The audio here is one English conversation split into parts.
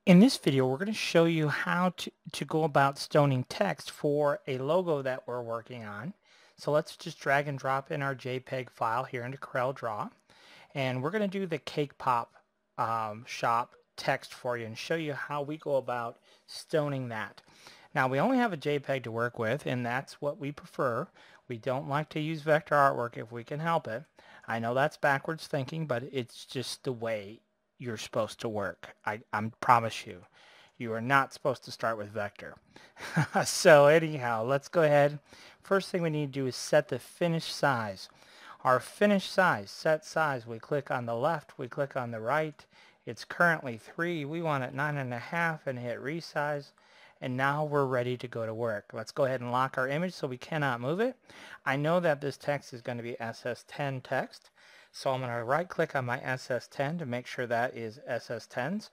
In this video, we're going to show you how to go about stoning text for a logo that we're working on. So let's just drag and drop in our JPEG file here into CorelDRAW. And we're going to do the Cake Pop shop text for you and show you how we go about stoning that. Now, we only have a JPEG to work with, and that's what we prefer. We don't like to use vector artwork if we can help it. I know that's backwards thinking, but it's just the way you're supposed to work. I promise you. You are not supposed to start with vector. So anyhow, let's go ahead. First thing we need to do is set the finish size. Our finish size, set size, we click on the left, we click on the right. It's currently 3. We want it 9.5 and hit resize. And now we're ready to go to work. Let's go ahead and lock our image so we cannot move it. I know that this text is going to be SS10 text. So I'm going to right click on my SS10 to make sure that is SS10s.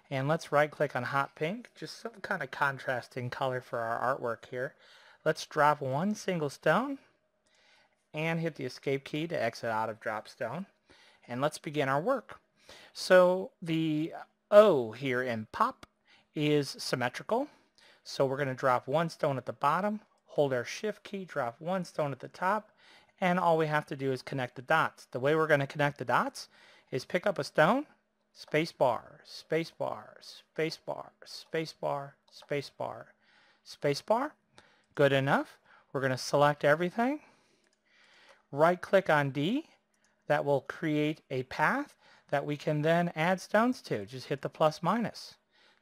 And let's right click on hot pink, just some kind of contrasting color for our artwork here. Let's drop one single stone and hit the escape key to exit out of drop stone. And let's begin our work. So the O here in pop is symmetrical. So we're going to drop one stone at the bottom, hold our shift key, drop one stone at the top, and all we have to do is connect the dots. The way we're going to connect the dots is pick up a stone, space bar, space bar, space bar, space bar, space bar, space bar. Good enough. We're going to select everything. Right click on D. That will create a path that we can then add stones to. Just hit the plus minus.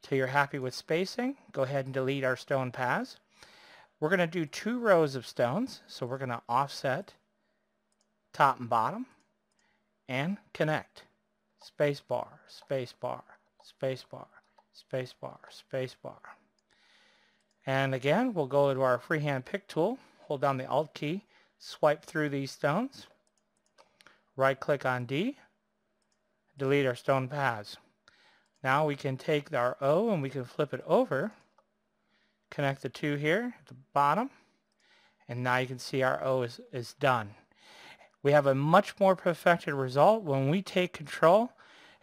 Till you're happy with spacing, go ahead and delete our stone paths. We're going to do 2 rows of stones. So we're going to offset top and bottom and connect. Space bar, space bar, space bar, space bar, space bar. And again, we'll go to our freehand pick tool, hold down the Alt key, swipe through these stones, right click on D, delete our stone paths. Now we can take our O and we can flip it over, connect the 2 here at the bottom, and now you can see our O is done. We have a much more perfected result when we take control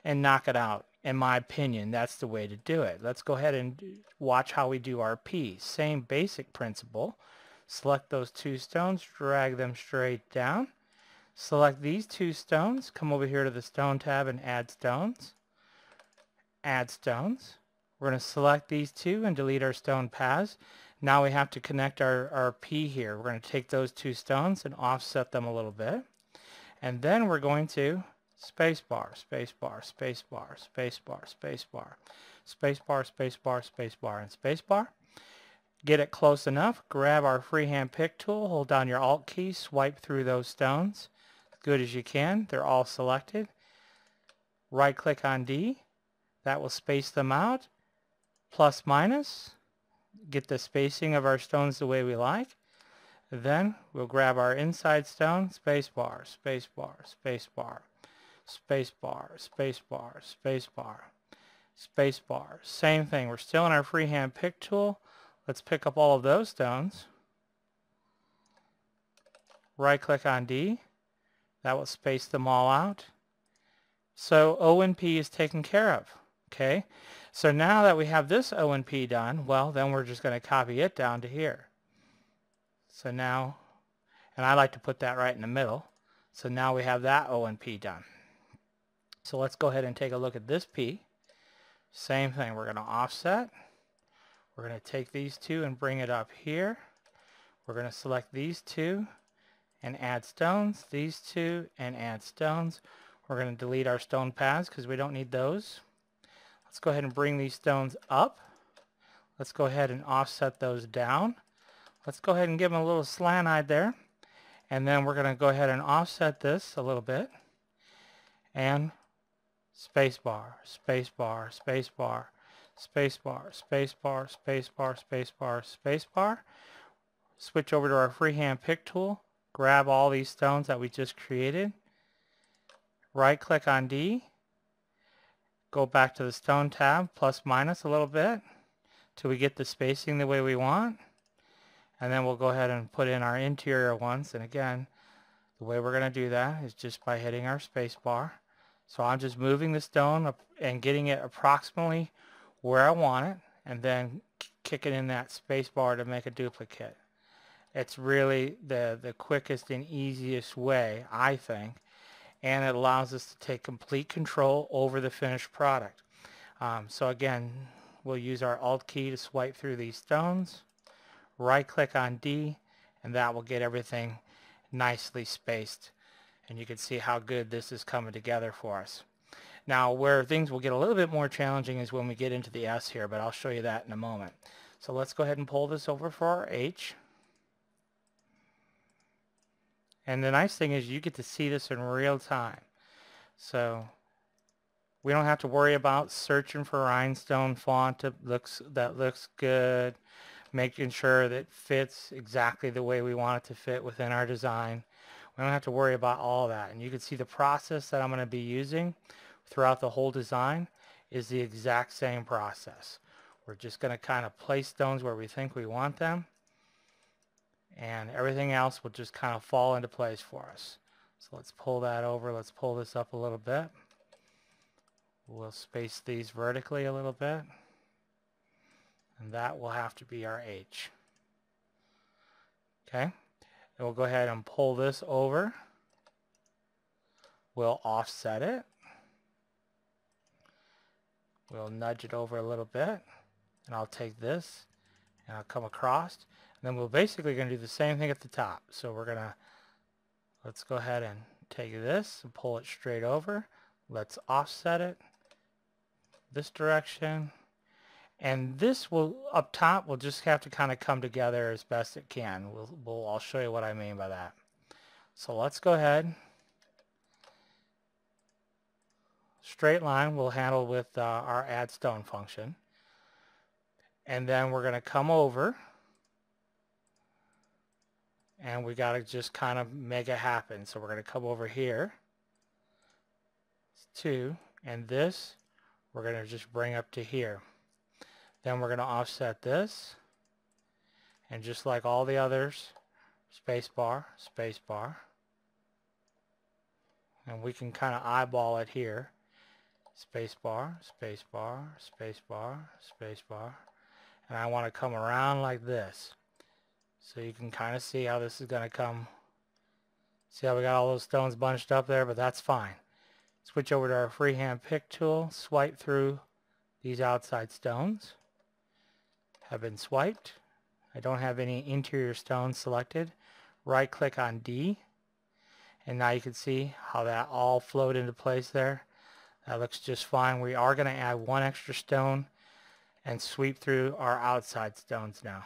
and knock it out. In my opinion, that's the way to do it. Let's go ahead and watch how we do our P. Same basic principle. Select those 2 stones, drag them straight down. Select these 2 stones, come over here to the stone tab and add stones. Add stones. We're going to select these 2 and delete our stone paths. Now we have to connect our P here. We're going to take those 2 stones and offset them a little bit. And then we're going to space bar, space bar, space bar, space bar, space bar, space bar, space bar, space bar, and space bar. Get it close enough. Grab our freehand pick tool, hold down your Alt key, swipe through those stones as good as you can. They're all selected. Right click on D. That will space them out. Plus minus. Get the spacing of our stones the way we like. Then we'll grab our inside stone, space bar, space bar, space bar, space bar, space bar, space bar, space bar. Same thing. We're still in our freehand pick tool. Let's pick up all of those stones. Right click on D. That will space them all out. So O and P is taken care of. Okay. So now that we have this O and P done, well, then we're just going to copy it down to here. So now, and I like to put that right in the middle. So now we have that O and P done. So let's go ahead and take a look at this P. Same thing. We're going to offset. We're going to take these 2 and bring it up here. We're going to select these 2 and add stones. These 2 and add stones. We're going to delete our stone paths because we don't need those. Let's go ahead and bring these stones up. Let's go ahead and offset those down. Let's go ahead and give them a little slant-eyed there. And then we're going to go ahead and offset this a little bit. And space bar, space bar, space bar, space bar, space bar, space bar, space bar, space bar. Switch over to our freehand pick tool. Grab all these stones that we just created. Right click on D. Go back to the stone tab, plus minus a little bit till we get the spacing the way we want. And then we'll go ahead and put in our interior ones. And again, the way we're going to do that is just by hitting our space bar. So I'm just moving the stone up and getting it approximately where I want it and then kick it in that space bar to make a duplicate. It's really the quickest and easiest way, I think, and it allows us to take complete control over the finished product. So again, we'll use our Alt key to swipe through these stones, right click on D, and that will get everything nicely spaced. And you can see how good this is coming together for us. Now where things will get a little bit more challenging is when we get into the S here, but I'll show you that in a moment. So let's go ahead and pull this over for our H. And the nice thing is you get to see this in real time. So we don't have to worry about searching for rhinestone font that looks good, making sure that it fits exactly the way we want it to fit within our design. We don't have to worry about all that. And you can see the process that I'm going to be using throughout the whole design is the exact same process. We're just going to kind of place stones where we think we want them, and everything else will just kind of fall into place for us. So let's pull that over. Let's pull this up a little bit. We'll space these vertically a little bit, and that will have to be our H. Okay, and we'll go ahead and pull this over. We'll offset it. We'll nudge it over a little bit, and I'll take this and I'll come across, and then we're basically going to do the same thing at the top. So let's go ahead and take this and pull it straight over. Let's offset it this direction, and this will, up top, will just have to kind of come together as best it can. I'll show you what I mean by that. So let's go ahead. Straight line we'll handle with our add stone function, and then we're going to come over, and we got to just kind of make it happen. So we're going to come over here, 2, and this we're going to just bring up to here. Then we're going to offset this, and just like all the others, space bar, and we can kind of eyeball it here. Space bar, space bar, space bar, space bar, and I want to come around like this. So you can kind of see how this is going to come. See how we got all those stones bunched up there, but that's fine. Switch over to our freehand pick tool, swipe through these outside stones. Have been swiped. I don't have any interior stones selected. Right click on D, and now you can see how that all flowed into place there. That looks just fine. We are going to add one extra stone and sweep through our outside stones now.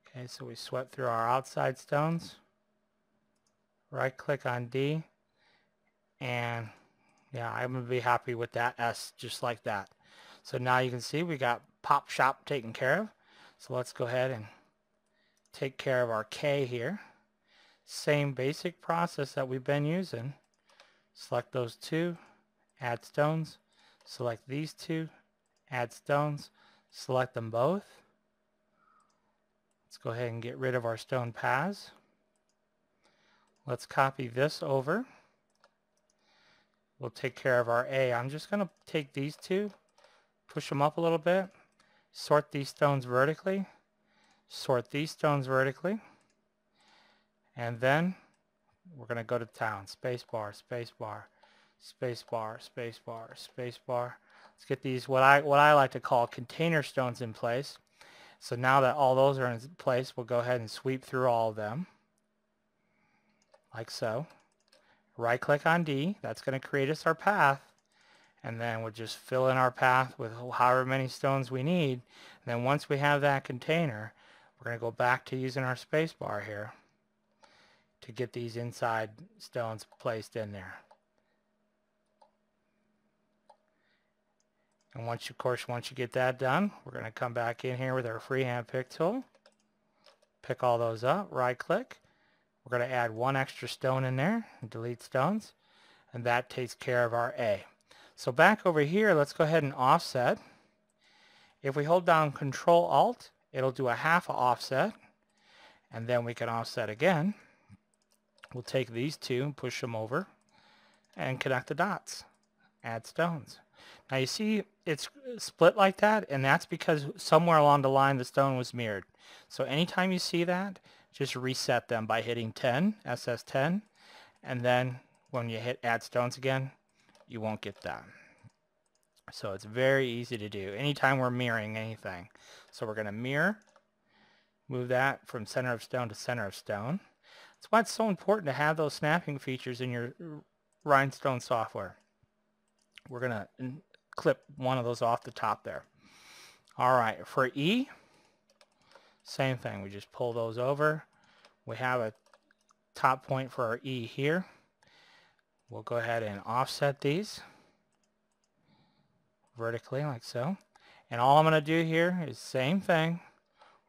Okay, so we swept through our outside stones. Right click on D, and yeah, I'm going to be happy with that S just like that. So now you can see we got Pop Shop taken care of. So let's go ahead and take care of our K here. Same basic process that we've been using. Select those two, add stones. Select these two, add stones. Select them both. Let's go ahead and get rid of our stone paths. Let's copy this over. We'll take care of our A. I'm just going to take these two, push them up a little bit, sort these stones vertically, sort these stones vertically, and then we're going to go to town. Space bar, space bar, space bar, space bar, space bar. Let's get these, what I like to call container stones in place. So now that all those are in place, we'll go ahead and sweep through all of them, like so. Right click on D, that's going to create us our path, and then we'll just fill in our path with however many stones we need. And then once we have that container, we're going to go back to using our space bar here to get these inside stones placed in there. And once you get that done, we're going to come back in here with our freehand pick tool, pick all those up, right click. We're going to add one extra stone in there and delete stones, and that takes care of our A. So back over here, let's go ahead and offset. If we hold down Control Alt, it'll do a half offset, and then we can offset again. We'll take these two and push them over and connect the dots. add stones. Now you see it's split like that, and that's because somewhere along the line the stone was mirrored. So anytime you see that, just reset them by hitting 10, SS10, and then when you hit add stones again, you won't get that. So it's very easy to do anytime we're mirroring anything. So we're going to mirror, move that from center of stone to center of stone. That's why it's so important to have those snapping features in your Rhinestone software. We're going to clip one of those off the top there. All right, for E, same thing. We just pull those over. We have a top point for our E here. We'll go ahead and offset these vertically like so. And all I'm going to do here is same thing.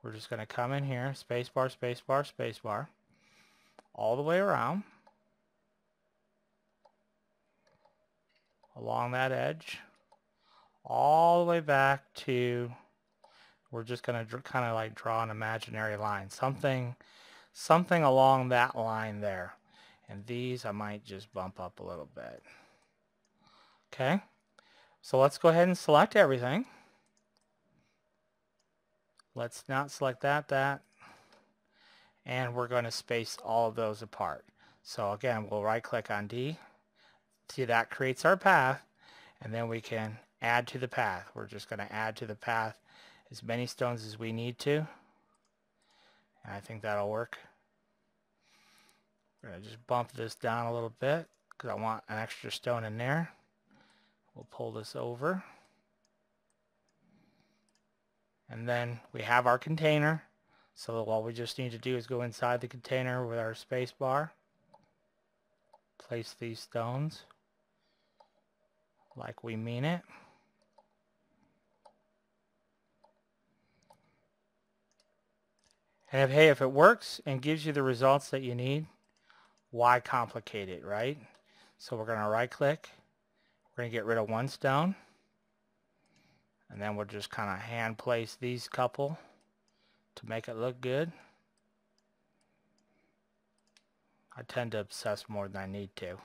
We're just going to come in here, spacebar, spacebar, spacebar, all the way around, along that edge, all the way back to, we're just going to kind of like draw an imaginary line, something along that line there. And these I might just bump up a little bit. Okay, so let's go ahead and select everything. Let's not select that, and we're going to space all of those apart. So again, we'll right click on D. See, that creates our path, and then we can add to the path. We're just going to add to the path as many stones as we need to, and I think that'll work. We're going to just bump this down a little bit because I want an extra stone in there. We'll pull this over. And then we have our container. So all we just need to do is go inside the container with our space bar. Place these stones like we mean it. And if it works and gives you the results that you need, why complicate it, right? So we're going to right click. We're going to get rid of one stone. And then we'll just kind of hand place these couple to make it look good. I tend to obsess more than I need to.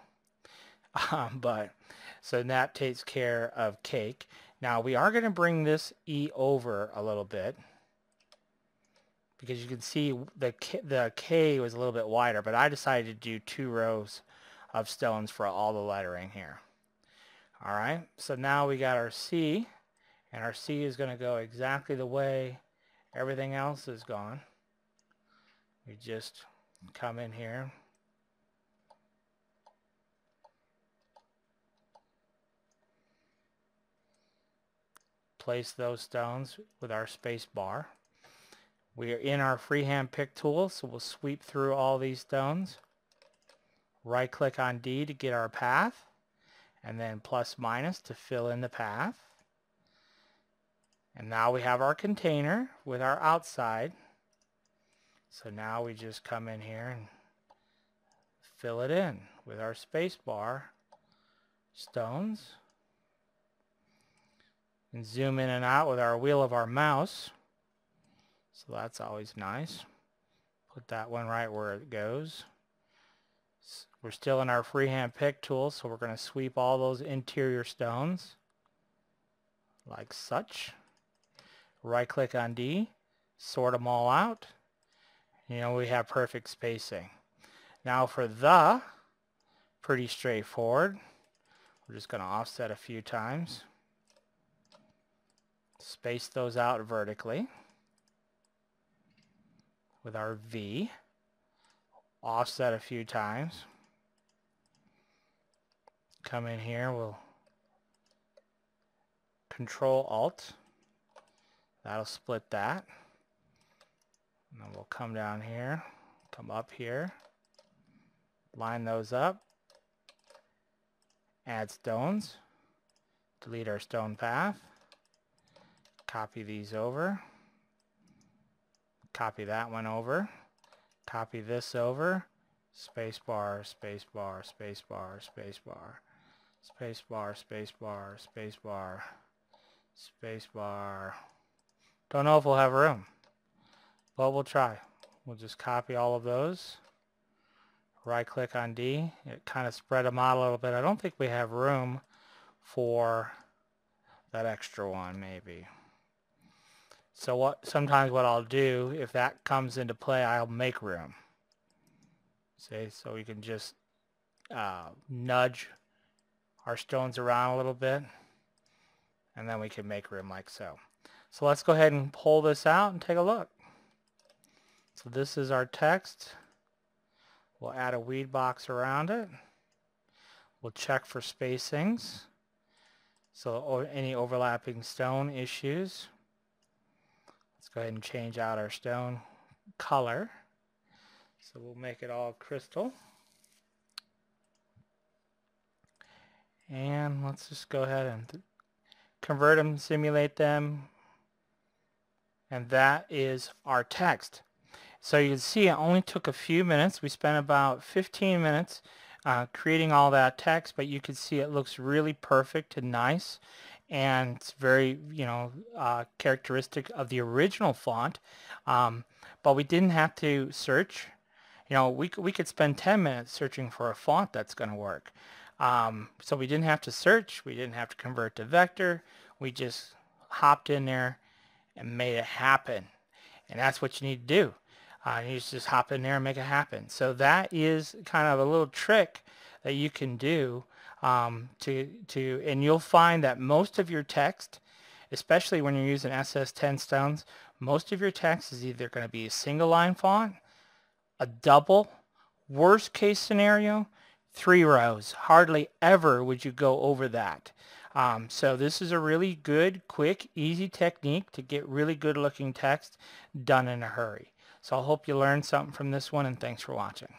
So that takes care of cake. Now we are going to bring this E over a little bit, because you can see the K was a little bit wider, but I decided to do 2 rows of stones for all the lettering here. All right, so now we got our C. And our C is going to go exactly the way everything else is gone. We just come in here. Place those stones with our space bar. We are in our freehand pick tool, so we'll sweep through all these stones. Right click on D to get our path, and then plus minus to fill in the path. And now we have our container with our outside. So now we just come in here and fill it in with our space bar stones. And zoom in and out with our wheel of our mouse. So that's always nice. Put that one right where it goes. We're still in our freehand pick tool, so we're going to sweep all those interior stones like such. Right click on D, sort them all out. You know, we have perfect spacing. Now for the, pretty straightforward. We're just going to offset a few times. Space those out vertically with our V. Offset a few times. Come in here, we'll Control Alt. That'll split that. And then we'll come down here, come up here, line those up, add stones, delete our stone path, copy these over, copy that one over, copy this over, spacebar, spacebar, spacebar, spacebar, spacebar, spacebar, spacebar, spacebar. Don't know if we'll have room, but we'll try. We'll just copy all of those. Right click on D. It kind of spread them out a little bit. I don't think we have room for that extra one maybe. So sometimes what I'll do, if that comes into play, I'll make room. See, so we can just nudge our stones around a little bit, and then we can make room like so. So let's go ahead and pull this out and take a look. So this is our text. We'll add a weed box around it. We'll check for spacings, so any overlapping stone issues. Let's go ahead and change out our stone color. So we'll make it all crystal. And let's just go ahead and convert them, simulate them. And that is our text. So you can see it only took a few minutes. We spent about 15 minutes creating all that text, but you can see it looks really perfect and nice. And it's very, characteristic of the original font. But we didn't have to search. We could spend 10 minutes searching for a font that's going to work. So we didn't have to search. We didn't have to convert to vector. We just hopped in there and made it happen. And that's what you need to do. You just hop in there and make it happen. So that is kind of a little trick that you can do and you'll find that most of your text, especially when you're using SS10 stones, most of your text is either going to be a single line font, a double, worst case scenario, 3 rows. Hardly ever would you go over that. So this is a really good, quick, easy technique to get really good looking text done in a hurry. So I hope you learned something from this one, and thanks for watching.